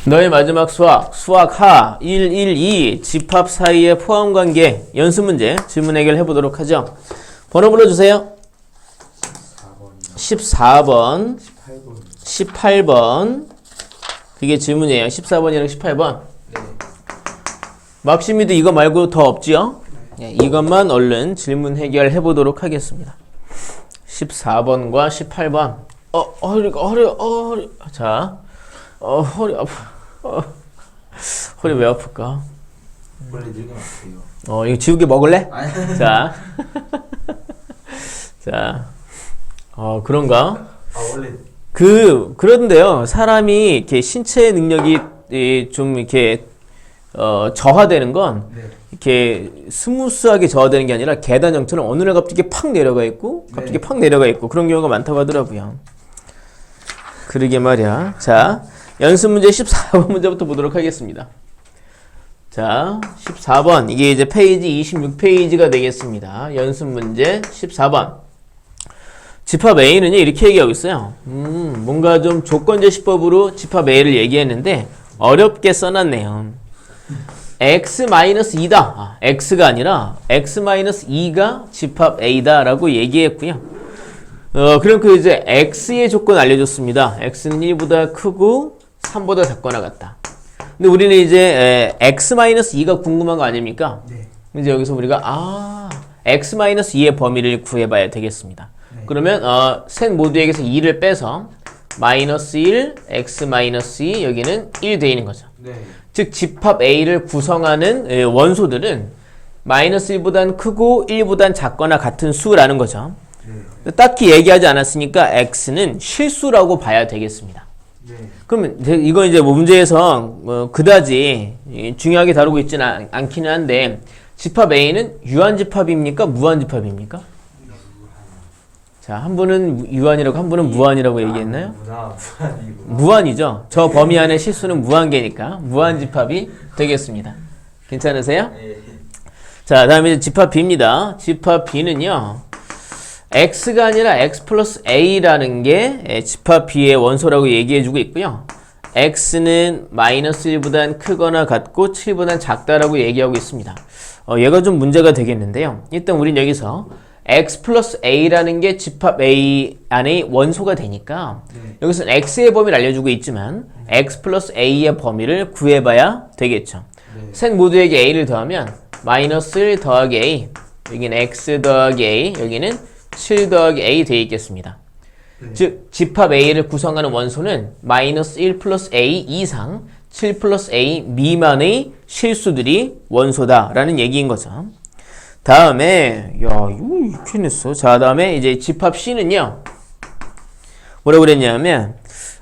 너의 마지막 수학 하 112 집합 사이의 포함관계 연습문제 질문 해결해 보도록 하죠. 번호 불러주세요. 14번 18번 그게 질문이에요. 14번이랑 18번. 막심이도 이거 말고 더 없지요? 네, 이것만 얼른 질문 해결해 보도록 하겠습니다. 14번과 18번. 허리. 자, 허리 아파. 허리 왜 아플까? 원래 늙으면 아프요. 이거 지우개 먹을래? 아니. 자, 자, 그런가? 원래. 그런데요, 사람이 이렇게 신체 능력이 좀 이렇게 저하되는 건 네. 이렇게 스무스하게 저하되는 게 아니라 계단 형처럼 어느 날 갑자기 팍 내려가 있고 갑자기 팍 내려가 있고 그런 경우가 많다고 하더라고요. 그러게 말이야. 자, 연습 문제 14번 문제부터 보도록 하겠습니다. 자, 14번 이게 이제 페이지 26페이지가 되겠습니다. 연습 문제 14번. 집합 A는요 이렇게 얘기하고 있어요. 뭔가 좀 조건제시법으로 집합 A를 얘기했는데 어렵게 써놨네요. x-2다. x가 아니라 x-2가 집합 A다 라고 얘기했고요. 그럼 이제 x의 조건 알려줬습니다. x는 1보다 크고 3보다 작거나 같다. 근데 우리는 이제 x-2가 궁금한 거 아닙니까? 네. 이제 여기서 우리가 x-2의 범위를 구해봐야 되겠습니다. 네. 그러면 셋 모두에게서 2를 빼서 마이너스 1, x-2 여기는 1 돼 있는 거죠. 네. 즉 집합 A를 구성하는 원소들은 마이너스 1보단 크고 1보단 작거나 같은 수라는 거죠. 네. 딱히 얘기하지 않았으니까 x는 실수라고 봐야 되겠습니다. 네. 그러면 이건 이제 문제에서 그다지 중요하게 다루고 있지는 않기는 한데 집합 A는 유한집합입니까? 무한집합입니까? 자, 한 분은 유한이라고 한 분은 무한이라고 얘기했나요? 무한이고. 무한이죠. 저 범위 안에 실수는 무한계니까 무한집합이 되겠습니다. 괜찮으세요? 네. 자, 다음에 이제 집합 B입니다. 집합 B는요. x가 아니라 x 플러스 a라는 게 집합 B의 원소라고 얘기해주고 있고요. x는 마이너스 1보단 크거나 같고 7보단 작다라고 얘기하고 있습니다. 얘가 좀 문제가 되겠는데요. 일단 우린 여기서 x 플러스 a라는 게 집합 A 안의 원소가 되니까 네. 여기서는 x의 범위를 알려주고 있지만 x 플러스 a의 범위를 구해봐야 되겠죠. 네. 셋 모두에게 a를 더하면 마이너스 1 더하기 a, 여기는 x 더하기 a, 여기는 7 더하기 a 되어 있겠습니다. 네. 즉 집합 A를 구성하는 원소는 마이너스 1 플러스 a 이상 7 플러스 a 미만의 실수들이 원소다라는 얘기인 거죠. 다음에 이거 이렇게 냈어. 자, 다음에 이제 집합 C는요. 뭐라고 그랬냐면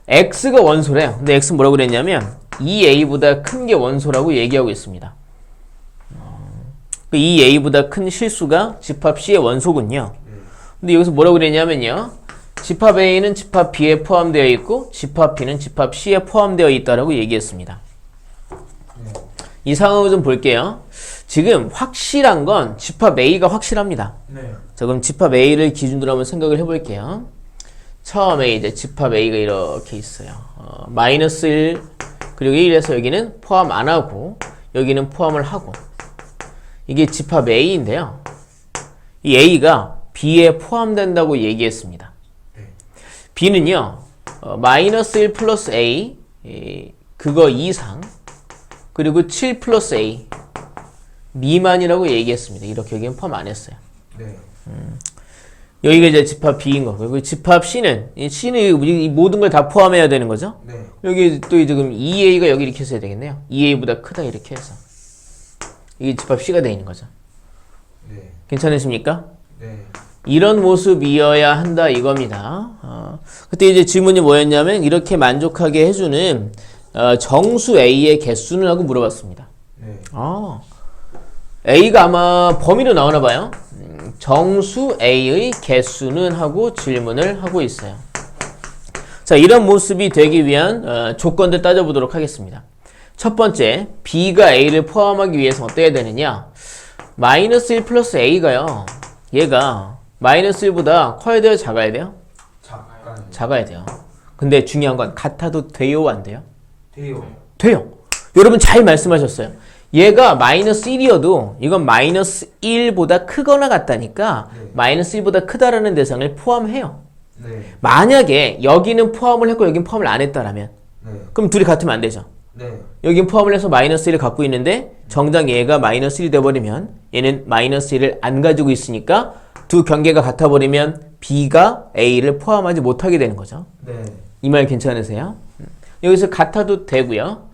x가 원소래요. 근데 x는 뭐라고 그랬냐면 2a보다 큰 게 원소라고 얘기하고 있습니다. 2a보다 큰 실수가 집합 C의 원소군요. 근데 여기서 뭐라고 그랬냐면요. 집합 A는 집합 B에 포함되어 있고 집합 B는 집합 C에 포함되어 있다라고 얘기했습니다. 이 상황을 좀 볼게요. 지금 확실한 건 집합 A가 확실합니다. 네. 자, 그럼 집합 A를 기준으로 한번 생각을 해볼게요. 처음에 이제 집합 A가 이렇게 있어요. 마이너스 1 그리고 1에서 여기는 포함 안 하고 여기는 포함을 하고 이게 집합 A인데요. 이 A가 B에 포함된다고 얘기했습니다. 네. B는요, 마이너스 1 플러스 A, 그거 이상, 그리고 7 플러스 A, 미만이라고 얘기했습니다. 이렇게 여기는 포함 안 했어요. 네. 여기가 이제 집합 B인 거고, 그리고 집합 C는, C는 이 모든 걸 다 포함해야 되는 거죠? 네. 여기 또 이제 그럼 2A가 여기 이렇게 해서 되겠네요. 2A보다 크다 이렇게 해서. 이게 집합 C가 되어 있는 거죠. 네. 괜찮으십니까? 네. 이런 모습이어야 한다 이겁니다. 그때 이제 질문이 뭐였냐면 이렇게 만족하게 해주는 정수 A의 개수는 하고 물어봤습니다. 네. A가 아마 범위로 나오나 봐요. 정수 A의 개수는 하고 질문을 하고 있어요. 자, 이런 모습이 되기 위한 조건들 따져보도록 하겠습니다. 첫 번째, B가 A를 포함하기 위해서 어떻게 해야 되느냐? 마이너스 1 플러스 A가요. 얘가 마이너스 1보다 커야 돼요? 작아야 돼요? 작아요. 작아야 돼요. 근데 중요한 건 같아도 돼요? 안 돼요? 돼요. 돼요. 여러분 잘 말씀하셨어요. 얘가 마이너스 1이어도 이건 마이너스 1보다 크거나 같다니까 네. 마이너스 1보다 크다라는 대상을 포함해요. 네. 만약에 여기는 포함을 했고 여긴 포함을 안 했다라면 네. 그럼 둘이 같으면 안 되죠. 네. 여긴 포함을 해서 마이너스 1을 갖고 있는데 정작 얘가 마이너스 1이 돼버리면 얘는 마이너스 1을 안 가지고 있으니까 두 경계가 같아버리면 B가 A를 포함하지 못하게 되는 거죠. 네. 이 말 괜찮으세요? 여기서 같아도 되고요.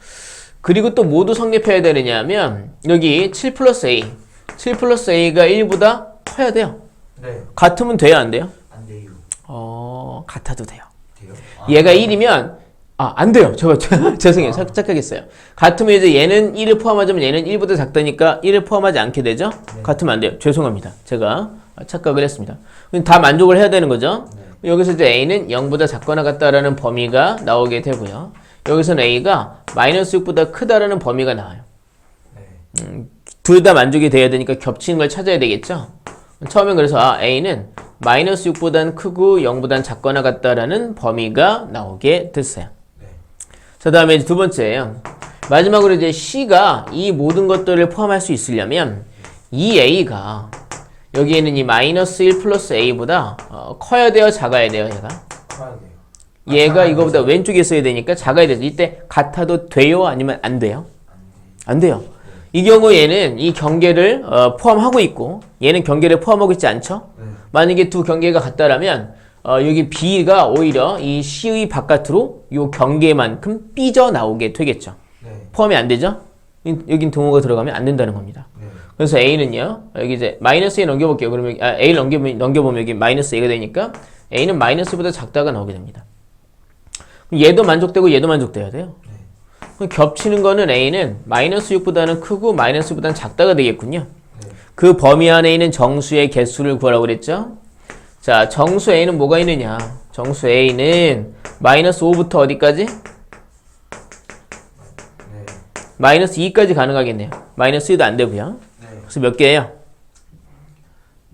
그리고 또 모두 성립해야 되느냐 하면 여기 7 플러스 A 7 플러스 A가 1보다 커야 돼요. 네. 같으면 돼요 안 돼요? 안 돼요. 같아도 돼요. 돼요? 얘가 1이면 안 돼요. 죄송해요. 착각했어요. 같으면 이제 얘는 1을 포함하자면 얘는 1보다 작다니까 1을 포함하지 않게 되죠? 네. 같으면 안 돼요. 죄송합니다. 제가 착각을 했습니다. 그럼 다 만족을 해야 되는 거죠? 네. 여기서 이제 A는 0보다 작거나 같다라는 범위가 나오게 되고요. 여기서는 A가 마이너스 6보다 크다라는 범위가 나와요. 네. 둘 다 만족이 돼야 되니까 겹치는 걸 찾아야 되겠죠? 처음엔 그래서 A는 마이너스 6보단 크고 0보단 작거나 같다라는 범위가 나오게 됐어요. 네. 자, 다음에 두 번째예요. 마지막으로 이제 C가 이 모든 것들을 포함할 수 있으려면 이 A가 여기에는 이 마이너스 1 플러스 A보다 커야 돼요? 작아야 돼요? 커야 돼요. 얘가 이거보다 왼쪽에 있어야 되니까 작아야 되죠. 이때 같아도 돼요? 아니면 안 돼요? 안 돼요. 이 경우 얘는 이 경계를 포함하고 있고 얘는 경계를 포함하고 있지 않죠? 네. 만약에 두 경계가 같다라면 여기 B가 오히려 이 C의 바깥으로 이 경계만큼 삐져나오게 되겠죠. 네. 포함이 안 되죠? 여긴 동호가 들어가면 안 된다는 겁니다. 네. 그래서 A는요, 여기 이제 마이너스 A 넘겨볼게요. 그러면 A를 넘겨보면 여기 마이너스 A가 되니까 A는 마이너스보다 작다가 나오게 됩니다. 그럼 얘도 만족되고 얘도 만족돼야 돼요. 네. 그럼 겹치는 거는 A는 마이너스 6보다는 크고 마이너스 6보다는 작다가 되겠군요. 네. 그 범위 안에 있는 정수의 개수를 구하라고 그랬죠? 자, 정수 A는 뭐가 있느냐? 정수 A는 마이너스 5부터 어디까지? 네. 마이너스 2까지 가능하겠네요. 마이너스 2도 안 되고요. 네. 그래서 몇 개예요?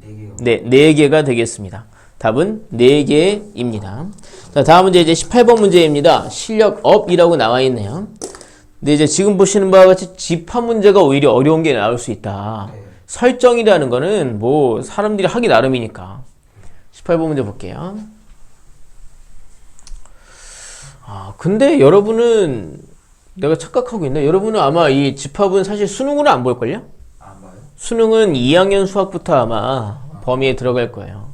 4개요. 네, 4개가 되겠습니다. 답은 4개입니다. 자, 다음 문제 이제 18번 문제입니다. 실력 업이라고 나와 있네요. 근데 이제 지금 보시는 바와 같이 집합 문제가 오히려 어려운 게 나올 수 있다. 네. 설정이라는 거는 뭐 사람들이 하기 나름이니까. 18번 문제 볼게요. 근데 여러분은 내가 착각하고 있네. 여러분은 아마 이 집합은 사실 수능으로 안 볼걸요? 안 봐요? 수능은 2학년 수학부터 아마 범위에 들어갈 거예요.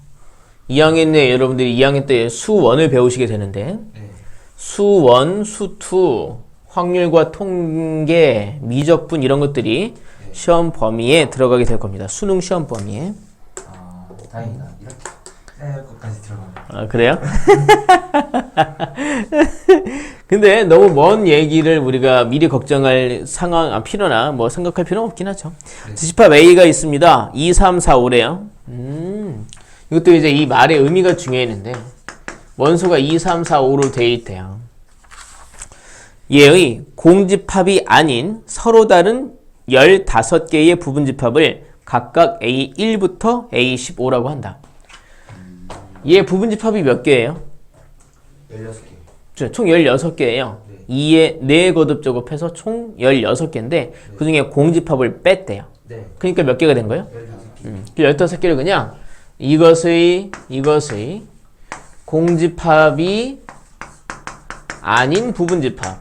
2학년에 여러분들이 2학년 때 수1을 배우시게 되는데 네. 수1, 수2, 확률과 통계, 미적분 이런 것들이 시험 범위에 들어가게 될 겁니다. 수능 시험 범위에. 다행이다. 이렇게 것까지 들어가네. 그래요? 근데 너무 먼 얘기를 우리가 미리 걱정할 상황, 필요나 뭐 생각할 필요는 없긴 하죠. 네. 집합 A가 있습니다. 2, 3, 4, 5래요. 이것도 이제 이 말의 의미가 중요했는데 원소가 2, 3, 4, 5로 되어 있대요. 얘의 공집합이 아닌 서로 다른 15개의 부분집합을 각각 A1부터 A15라고 한다. 얘 부분집합이 몇 개예요? 16개. 총 16개예요. 네. 2에 4 거듭 제곱해서 총 16개인데 그 중에 공집합을 뺐대요. 네. 그러니까 몇 개가 된 거예요? 15개. 그 15개를 그냥 이것의 공집합이 아닌 부분집합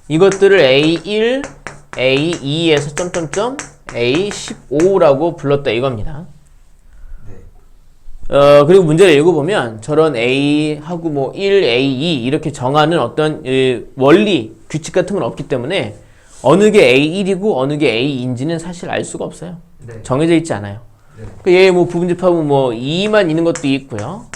이것들을 A1, A2에서 점점점 A15라고 불렀다 이겁니다. 네. 그리고 문제를 읽어보면 저런 A하고 뭐 1, A2 이렇게 정하는 어떤 원리, 규칙 같은 건 없기 때문에 어느 게 A1이고 어느 게 A2인지는 사실 알 수가 없어요. 네. 정해져 있지 않아요. 네. 얘 뭐 부분집합은 뭐 2만 있는 것도 있고요.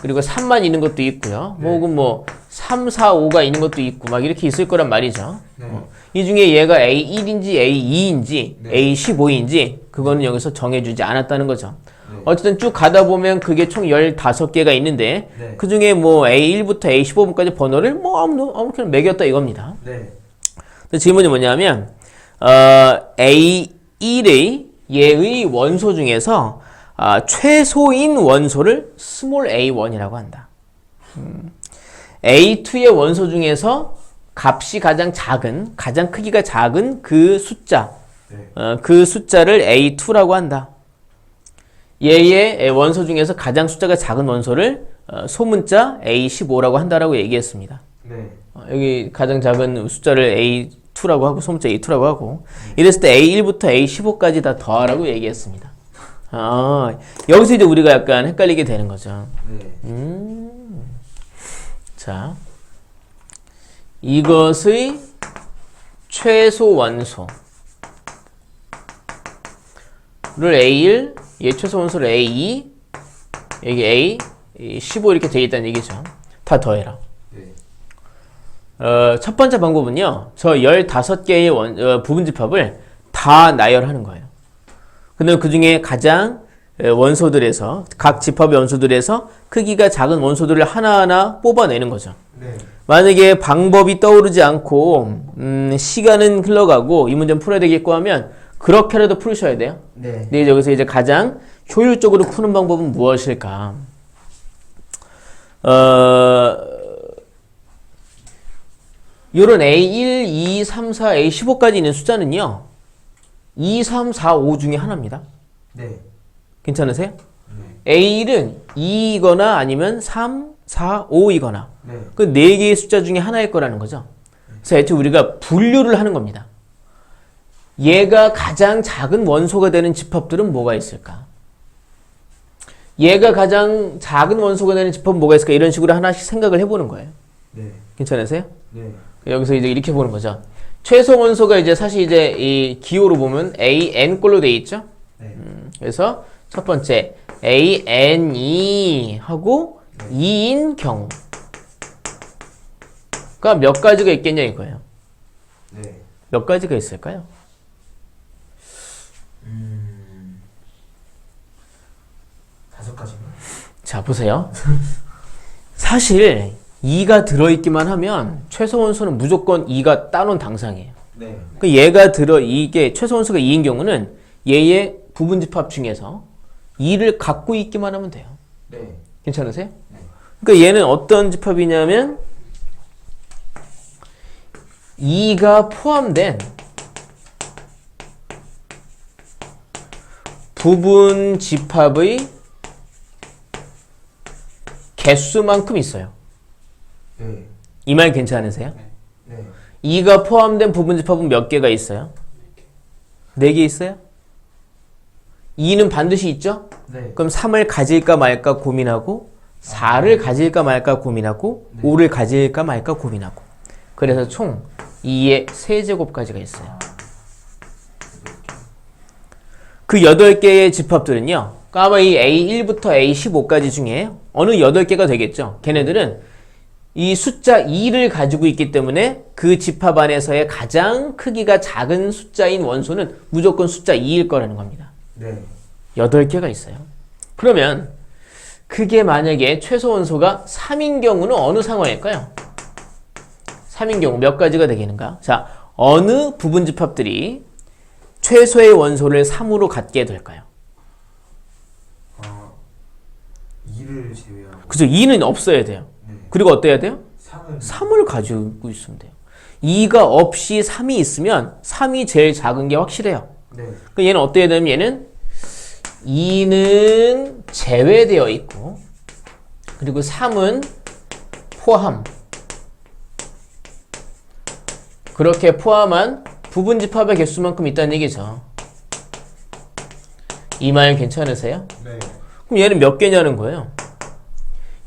그리고 3만 있는 것도 있고요. 네. 혹은 뭐 3, 4, 5가 있는 것도 있고 막 이렇게 있을 거란 말이죠. 네. 이 중에 얘가 A1인지 A2인지 네. A15인지 그거는 여기서 정해주지 않았다는 거죠. 네. 어쨌든 쭉 가다 보면 그게 총 15개가 있는데 네. 그 중에 뭐 A1부터 A15번까지 번호를 뭐 아무렇게나 매겼다 이겁니다. 네. 근데 질문이 뭐냐면 A1의 얘의 원소 중에서 최소인 원소를 스몰 a1이라고 한다. A2의 원소 중에서 값이 가장 작은, 가장 크기가 작은 그 숫자, 네. 그 숫자를 A2라고 한다. 얘의 원소 중에서 가장 숫자가 작은 원소를 소문자 A15라고 한다라고 얘기했습니다. 네. 여기 가장 작은 숫자를 A2라고 하고 소문자 A2라고 하고 이랬을 때 A1부터 A15까지 다 더하라고 얘기했습니다. 여기서 이제 우리가 약간 헷갈리게 되는 거죠. 네. 자, 이것의 최소 원소를 A1, 얘 최소 원소를 A2, 여기 A15 이렇게 되어 있다는 얘기죠. 다 더해라. 네. 첫 번째 방법은요, 저 15개의 부분집합을 다 나열하는 거예요. 근데 그 중에 가장 원소들에서, 각 집합의 원소들에서 크기가 작은 원소들을 하나하나 뽑아내는 거죠. 네. 만약에 방법이 떠오르지 않고, 시간은 흘러가고, 이 문제는 풀어야 되겠고 하면, 그렇게라도 풀으셔야 돼요. 네. 근데 여기서 이제 가장 효율적으로 푸는 방법은 무엇일까? 요런 A1, 2, 3, 4, A15까지 있는 숫자는요, 2, 3, 4, 5 중에 하나입니다. 네. 괜찮으세요? 네. A1은 2이거나 아니면 3, 4, 5이거나 네. 그 4개의 숫자 중에 하나일 거라는 거죠. 그래서 애초에 우리가 분류를 하는 겁니다. 얘가 가장 작은 원소가 되는 집합들은 뭐가 있을까? 얘가 가장 작은 원소가 되는 집합은 뭐가 있을까? 이런 식으로 하나씩 생각을 해보는 거예요. 네. 괜찮으세요? 네. 여기서 이제 이렇게 보는 거죠. 최소 원소가 이제 사실 이제 이 기호로 보면 AN꼴로 돼 있죠? 네. 그래서 첫 번째 AN이 하고 2인 경우가 몇 가지가 있겠냐 이거예요. 네. 몇 가지가 있을까요? 다섯 가지인가? 자, 보세요. 사실 2가 들어있기만 하면 최소 원소는 무조건 2가 따놓은 당상이에요. 네. 그 이게 최소 원소가 2인 경우는 얘의 부분집합 중에서 2를 갖고 있기만 하면 돼요. 네. 괜찮으세요? 그러니까 얘는 어떤 집합이냐면 2가 포함된 부분집합의 개수만큼 있어요. 네. 이 말 괜찮으세요? 네. 2가 포함된 부분집합은 몇 개가 있어요? 4개 있어요? 2는 반드시 있죠? 네. 그럼 3을 가질까 말까 고민하고 4를 가질까 말까 고민하고 네. 5를 가질까 말까 고민하고 그래서 총 2의 세제곱까지가 있어요. 그 8개의 집합들은요. 아마 이 A1부터 A15까지 중에 어느 8개가 되겠죠. 걔네들은 이 숫자 2를 가지고 있기 때문에 그 집합 안에서의 가장 크기가 작은 숫자인 원소는 무조건 숫자 2일 거라는 겁니다. 네. 8개가 있어요. 그러면 그게 만약에 최소 원소가 3인 경우는 어느 상황일까요? 3인 경우 몇 가지가 되겠는가? 자, 어느 부분집합들이 최소의 원소를 3으로 갖게 될까요? 2를 제외하고. 그죠? 2는 없어야 돼요. 네. 그리고 어때야 돼요? 3은 3을 가지고 있으면 돼요. 2가 없이 3이 있으면 3이 제일 작은 게 확실해요. 네. 그러니까 얘는 어때야 되면 얘는 2는 제외되어 있고 그리고 3은 포함. 그렇게 포함한 부분집합의 개수만큼 있다는 얘기죠. 이 말 괜찮으세요? 네. 그럼 얘는 몇 개냐는 거예요.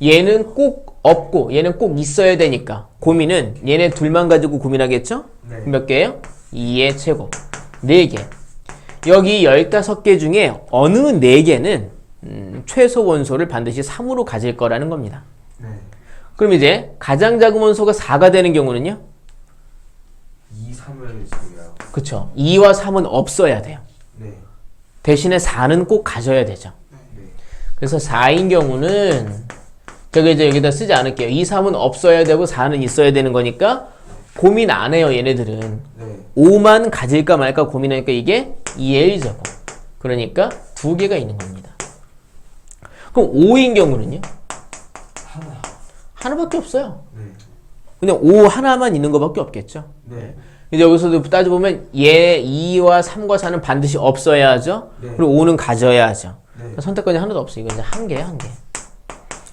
얘는 꼭 없고 얘는 꼭 있어야 되니까 고민은 얘네 둘만 가지고 고민하겠죠? 네. 몇 개예요? 2의 제곱 4개. 여기 15개 중에 어느 4개는 최소 원소를 반드시 3으로 가질 거라는 겁니다. 네. 그럼 이제 가장 작은 원소가 4가 되는 경우는요? 2, 3을 제외하고. 그쵸. 2와 3은 없어야 돼요. 네. 대신에 4는 꼭 가져야 되죠. 네. 그래서 4인 경우는 저기 이제 여기다 쓰지 않을게요. 2, 3은 없어야 되고 4는 있어야 되는 거니까 고민 안 해요, 얘네들은. 네. 5만 가질까 말까 고민하니까 이게 2의 1제곱. 그러니까 2개가 있는 겁니다. 그럼 5인 경우는요? 하나. 하나밖에 없어요. 네. 그냥 5 하나만 있는 것밖에 없겠죠. 네. 이제 여기서도 따져보면 얘 2와 3과 4는 반드시 없어야 하죠. 네. 그리고 5는 가져야 하죠. 네. 선택권이 하나도 없어. 이거 이제 한 개야, 한 개.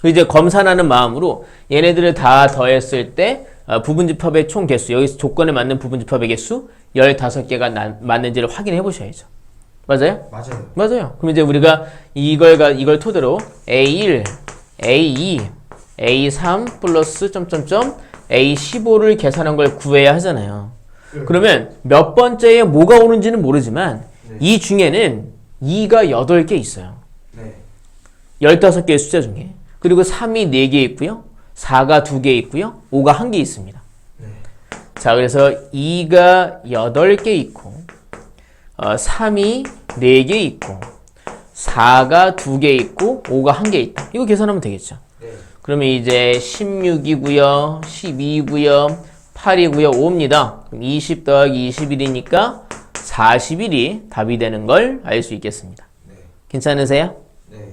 그리고 이제 검사하는 마음으로 얘네들을 다 더했을 때 부분집합의 총 개수, 여기서 조건에 맞는 부분집합의 개수 15개가 맞는지를 확인해 보셔야죠. 맞아요? 맞아요. 맞아요. 그럼 이제 우리가 이걸 토대로 A1, A2, A3 플러스 점점점 A15를 계산한 걸 구해야 하잖아요. 그러면 몇 번째에 뭐가 오는지는 모르지만 네. 이 중에는 2가 8개 있어요. 네. 15개의 숫자 중에. 그리고 3이 4개 있고요. 4가 2개 있고요. 5가 1개 있습니다. 네. 자, 그래서 2가 8개 있고 3이 4개 있고 4가 2개 있고 5가 1개 있다. 이거 계산하면 되겠죠. 네. 그러면 이제 16이고요. 12고요. 8이고요. 5입니다. 그럼 20 더하기 21이니까 41이 답이 되는 걸 알 수 있겠습니다. 네. 괜찮으세요? 네.